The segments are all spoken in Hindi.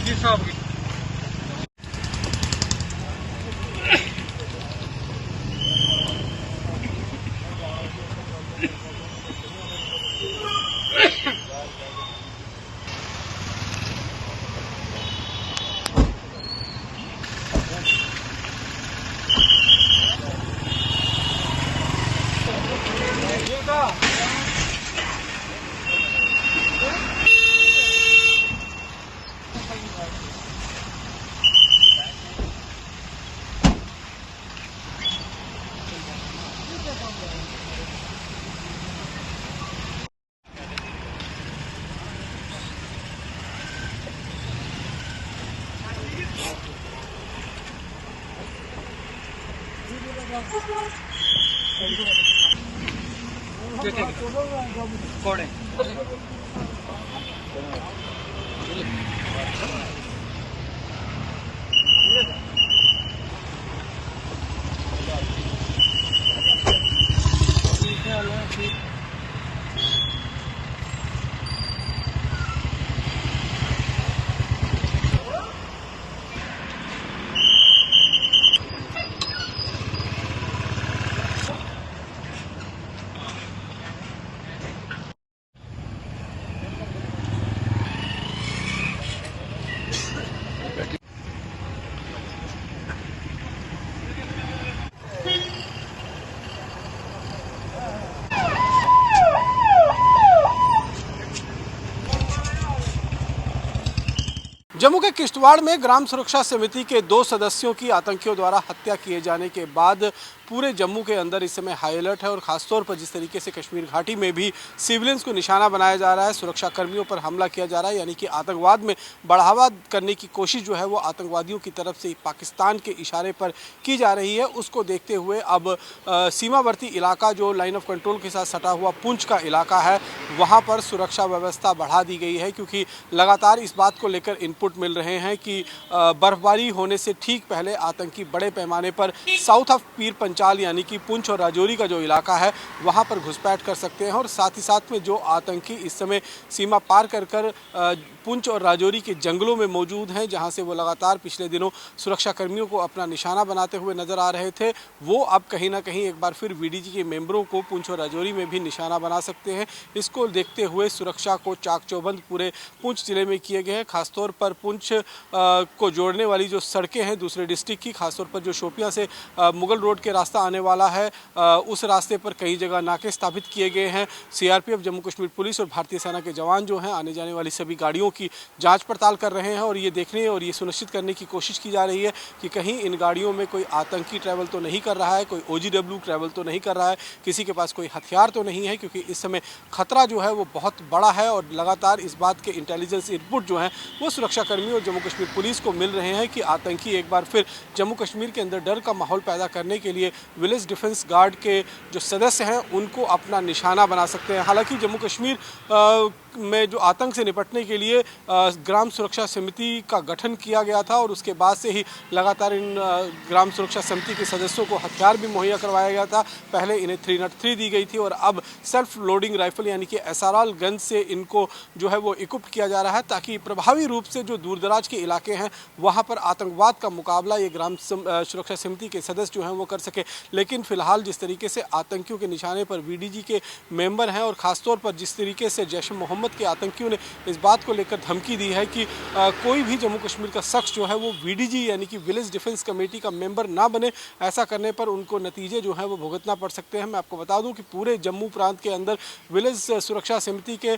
जी साहब की कौन है? जम्मू के किश्तवाड़ में ग्राम सुरक्षा समिति के 2 सदस्यों की आतंकियों द्वारा हत्या किए जाने के बाद पूरे जम्मू के अंदर इस समय हाई अलर्ट है और खासतौर पर जिस तरीके से कश्मीर घाटी में भी सिविलियंस को निशाना बनाया जा रहा है, सुरक्षा कर्मियों पर हमला किया जा रहा है, यानी कि आतंकवाद में बढ़ावा करने की कोशिश जो है वो आतंकवादियों की तरफ से पाकिस्तान के इशारे पर की जा रही है। उसको देखते हुए अब सीमावर्ती इलाका जो लाइन ऑफ कंट्रोल के साथ सटा हुआ पुंछ का इलाका है, वहाँ पर सुरक्षा व्यवस्था बढ़ा दी गई है, क्योंकि लगातार इस बात को लेकर इनपुट मिल रहे हैं कि बर्फबारी होने से ठीक पहले आतंकी बड़े पैमाने पर साउथ ऑफ पीर पंचाल यानी कि पुंछ और राजौरी का जो इलाका है वहां पर घुसपैठ कर सकते हैं। और साथ ही साथ में जो आतंकी इस समय सीमा पार कर पुंछ और राजौरी के जंगलों में मौजूद हैं, जहां से वो लगातार पिछले दिनों सुरक्षा कर्मियों को अपना निशाना बनाते हुए नजर आ रहे थे, वो अब कहीं ना कहीं एक बार फिर वीडीजी के मेंबरों को पुंछ और राजौरी में भी निशाना बना सकते हैं। इसको देखते हुए सुरक्षा को चाक चौबंद पूरे पुंछ जिले में किए गए हैं। खासतौर पर पुंछ को जोड़ने वाली जो सड़कें हैं दूसरे डिस्ट्रिक्ट की, खासतौर पर जो शोपियां से मुगल रोड के रास्ता आने वाला है, उस रास्ते पर कई जगह नाके स्थापित किए गए हैं। सीआरपीएफ, जम्मू कश्मीर पुलिस और भारतीय सेना के जवान जो हैं आने जाने वाली सभी गाड़ियों की जांच पड़ताल कर रहे हैं और ये देखने और ये सुनिश्चित करने की कोशिश की जा रही है कि कहीं इन गाड़ियों में कोई आतंकी ट्रैवल तो नहीं कर रहा है, कोई ओजीडब्ल्यू ट्रैवल तो नहीं कर रहा है, किसी के पास कोई हथियार तो नहीं है, क्योंकि इस समय खतरा जो है वो बहुत बड़ा है और लगातार इस बात के इंटेलिजेंस इनपुट जो हैं वो सुरक्षा कर्मियों और जम्मू कश्मीर पुलिस को मिल रहे हैं कि आतंकी एक बार फिर जम्मू कश्मीर के अंदर डर का माहौल पैदा करने के लिए विलेज डिफेंस गार्ड के जो सदस्य हैं उनको अपना निशाना बना सकते हैं। हालांकि जम्मू कश्मीर में जो आतंक से निपटने के लिए ग्राम सुरक्षा समिति का गठन किया गया था और उसके बाद से ही लगातार इन ग्राम सुरक्षा समिति के सदस्यों को हथियार भी मुहैया करवाया गया था। पहले इन्हें 303 दी गई थी और अब सेल्फ लोडिंग राइफल यानी कि SRL गन से इनको जो है वो इक्विप किया जा रहा है, ताकि प्रभावी रूप से जो दूरदराज के इलाके हैं वहाँ पर आतंकवाद का मुकाबला ये ग्राम सुरक्षा समिति के सदस्य जो हैं वो कर सके। लेकिन फिलहाल जिस तरीके से आतंकियों के निशाने पर वीडीजी के मेंबर हैं और ख़ासतौर पर जिस तरीके से जैश ए मोहम्मद के आतंकियों ने इस बात को लेकर धमकी दी है कि कोई भी जम्मू कश्मीर का शख्स जो है वो वीडीजी यानी कि विलेज डिफेंस कमेटी का मेंबर ना बने, ऐसा करने पर उनको नतीजे जो हैं वो भुगतना पड़ सकते हैं। मैं आपको बता दूं कि पूरे जम्मू प्रांत के अंदर विलेज सुरक्षा समिति के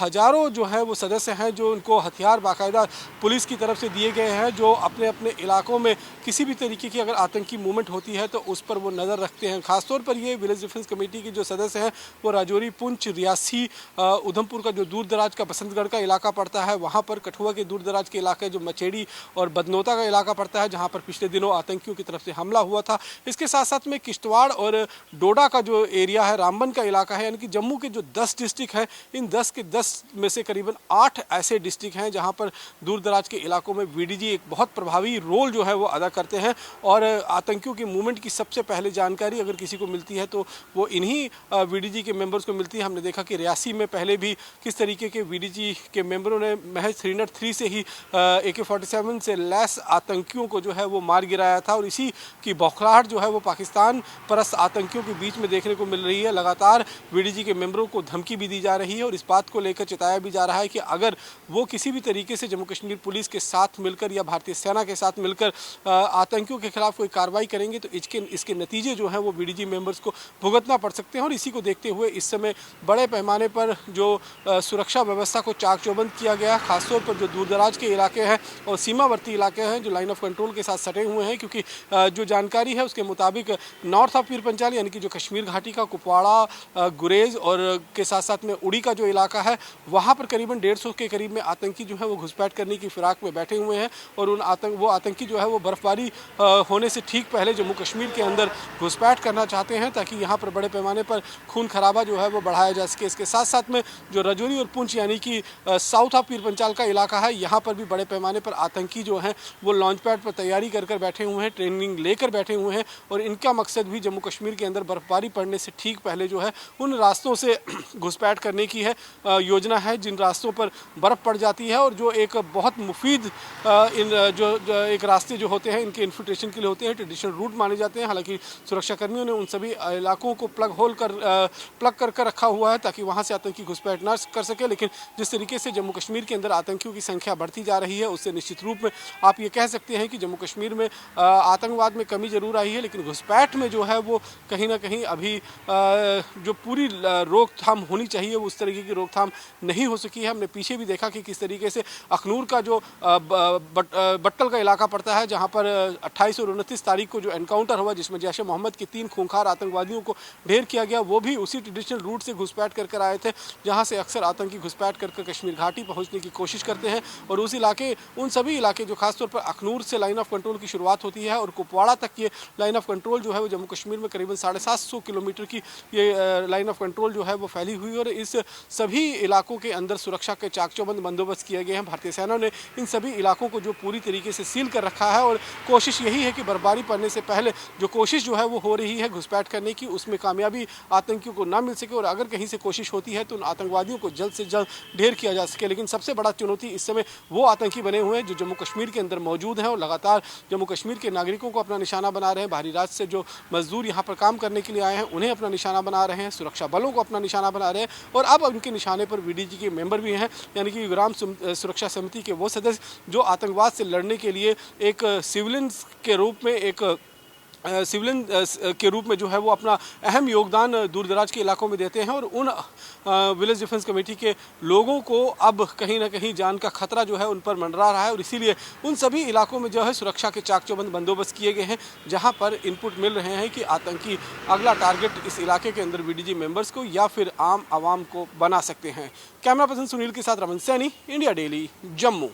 हजारों जो है वो सदस्य हैं, जो उनको हथियार बाकायदा पुलिस की तरफ से दिए गए हैं, जो अपने अपने इलाकों में किसी भी तरीके की अगर आतंकी मूवमेंट होती है तो उस पर वो नज़र रखते हैं। खासतौर पर ये विलेज डिफेंस कमेटी के जो सदस्य हैं वो राजौरी, पुंछ, रियासी, उधमपुर का जो दूर दराज का बसंतगढ़ का इलाका पड़ता है, वहाँ पर कठुआ के दूर दराज के इलाके जो मचेड़ी और बदनोता का इलाका पड़ता है, जहाँ पर पिछले दिनों आतंकियों की तरफ से हमला हुआ था। इसके साथ साथ में किश्तवाड़ और डोडा का जो एरिया है, रामबन का इलाका है, यानी कि जम्मू के जो 10 डिस्ट्रिक्ट हैं, इन 10 के 10 में से करीबन 8 ऐसे डिस्ट्रिक्ट हैं जहाँ पर दूर दराज के इलाकों में वीडीजी एक बहुत प्रभावी रोल जो है वो अदा करते हैं। और आतंकियों की मूवमेंट की सबसे पहले जानकारी अगर किसी को मिलती है तो वो इन्हीं वीडीजी के मेंबर्स को मिलती है। हमने देखा कि रियासी में पहले भी किस किस तरीके के वीडीजी के मेंबरों ने महज श्रीनगर 3 से ही AK-47 से लैस आतंकियों को जो है वो मार गिराया था। और इसी की बौखलाहट जो है वो पाकिस्तान परस्त आतंकियों के बीच में देखने को मिल रही है। लगातार वीडीजी के मेंबरों को धमकी भी दी जा रही है और इस बात को लेकर चिताया भी जा रहा है कि अगर वो किसी भी तरीके से जम्मू कश्मीर पुलिस के साथ मिलकर या भारतीय सेना के साथ मिलकर आतंकियों के खिलाफ कोई कार्रवाई करेंगे तो इसके नतीजे जो हैं वो वीडीजी मेंबर्स को भुगतना पड़ सकते हैं। और इसी को देखते हुए इस समय बड़े पैमाने पर जो सुरक्षा व्यवस्था को चाक चौबंद किया गया, खासतौर पर जो दूरदराज के इलाके हैं और सीमावर्ती इलाके हैं जो लाइन ऑफ कंट्रोल के साथ सटे हुए हैं, क्योंकि जो जानकारी है उसके मुताबिक नॉर्थ ऑफ पीर पंचाल यानी कि जो कश्मीर घाटी का कुपवाड़ा, गुरेज और के साथ साथ में उड़ी का जो इलाका है वहाँ पर करीबन 150 के करीब में आतंकी जो है वो घुसपैठ करने की फिराक में बैठे हुए हैं। और वो आतंकी जो है वो बर्फबारी होने से ठीक पहले जम्मू कश्मीर के अंदर घुसपैठ करना चाहते हैं ताकि यहाँ पर बड़े पैमाने पर खून खराबा जो है वो बढ़ाया जा सके। इसके साथ साथ में जो रजौरी और पुंछ यानी कि साउथ ऑफ पीर पंचाल का इलाका है, यहाँ पर भी बड़े पैमाने पर आतंकी जो हैं वो लॉन्च पैड पर तैयारी कर बैठे हुए हैं, ट्रेनिंग लेकर बैठे हुए हैं। और इनका मकसद भी जम्मू कश्मीर के अंदर बर्फबारी पड़ने से ठीक पहले जो है उन रास्तों से घुसपैठ करने की है योजना है जिन रास्तों पर बर्फ़ पड़ जाती है और जो एक बहुत मुफीद जो एक रास्ते जो होते हैं इनके इन्फिल्ट्रेशन के लिए होते हैं, ट्रेडिशनल रूट माने जाते हैं। हालांकि सुरक्षाकर्मियों ने उन सभी इलाकों को प्लग कर रखा हुआ है ताकि वहां से आतंकी घुसपैठ ना कर सके। लेकिन जिस तरीके से जम्मू कश्मीर के अंदर आतंकियों की संख्या बढ़ती जा रही है उससे निश्चित रूप में आप ये कह सकते हैं कि जम्मू कश्मीर में आतंकवाद में कमी जरूर आई है, लेकिन घुसपैठ में जो है वो कहीं ना कहीं अभी जो पूरी रोकथाम होनी चाहिए वो उस तरीके की रोकथाम नहीं हो सकी है। हमने पीछे भी देखा कि किस तरीके से अखनूर का जो बट्टल का इलाका पड़ता है जहां पर 28 और 29 तारीख को जो एनकाउंटर हुआ जिसमें जैश ए मोहम्मद के 3 खूंखार आतंकवादियों को ढेर किया गया, वो भी उसी ट्रेडिशनल रूट से घुसपैठ कर आए थे जहां से अक्सर आतंकी घुसपैठ कर कश्मीर घाटी पहुंचने की कोशिश करते हैं। और उस इलाके उन सभी इलाके जो खासतौर पर अखनूर से लाइन ऑफ कंट्रोल की शुरुआत होती है और कुपवाड़ा तक ये लाइन ऑफ कंट्रोल जो है वो जम्मू कश्मीर में करीबन 750 किलोमीटर की ये लाइन ऑफ कंट्रोल जो है वो फैली हुई है। और इस सभी इलाकों के अंदर सुरक्षा के चाक चौबंद बंदोबस्त किए गए हैं। भारतीय सेना ने इन सभी इलाकों को जो पूरी तरीके से सील कर रखा है और कोशिश यही है कि बर्फबारी पड़ने से पहले जो कोशिश जो है वो हो रही है घुसपैठ करने की उसमें कामयाबी आतंकियों को ना मिल सके और अगर कहीं से कोशिश होती है तो उन आतंकवादियों को जल्द से जल्द ढेर किया जा सके। लेकिन सबसे बड़ा चुनौती इस समय वो आतंकी बने हुए हैं जो जम्मू कश्मीर के अंदर मौजूद हैं और लगातार जम्मू कश्मीर के नागरिकों को अपना निशाना बना रहे हैं। बाहरी राज्य से जो मजदूर यहाँ पर काम करने के लिए आए हैं उन्हें अपना निशाना बना रहे हैं, सुरक्षा बलों को अपना निशाना बना रहे हैं और अब उनके निशाने पर वीडीजी के मेंबर भी हैं, यानी कि ग्राम सुरक्षा समिति के वो सदस्य जो आतंकवाद से लड़ने के लिए एक सिविलियन के रूप में जो है वो अपना अहम योगदान दूर दराज के इलाकों में देते हैं। और उन विलेज डिफेंस कमेटी के लोगों को अब कहीं ना कहीं जान का खतरा जो है उन पर मंडरा रहा है और इसीलिए उन सभी इलाकों में जो है सुरक्षा के चाक चौबंद बंदोबस्त किए गए हैं जहां पर इनपुट मिल रहे हैं कि आतंकी अगला टारगेट इस इलाके के अंदर वीडीजी मेंबर्स को या फिर आम आवाम को बना सकते हैं। कैमरा पर्सन सुनील के साथ रमन सैनी, इंडिया डेली, जम्मू।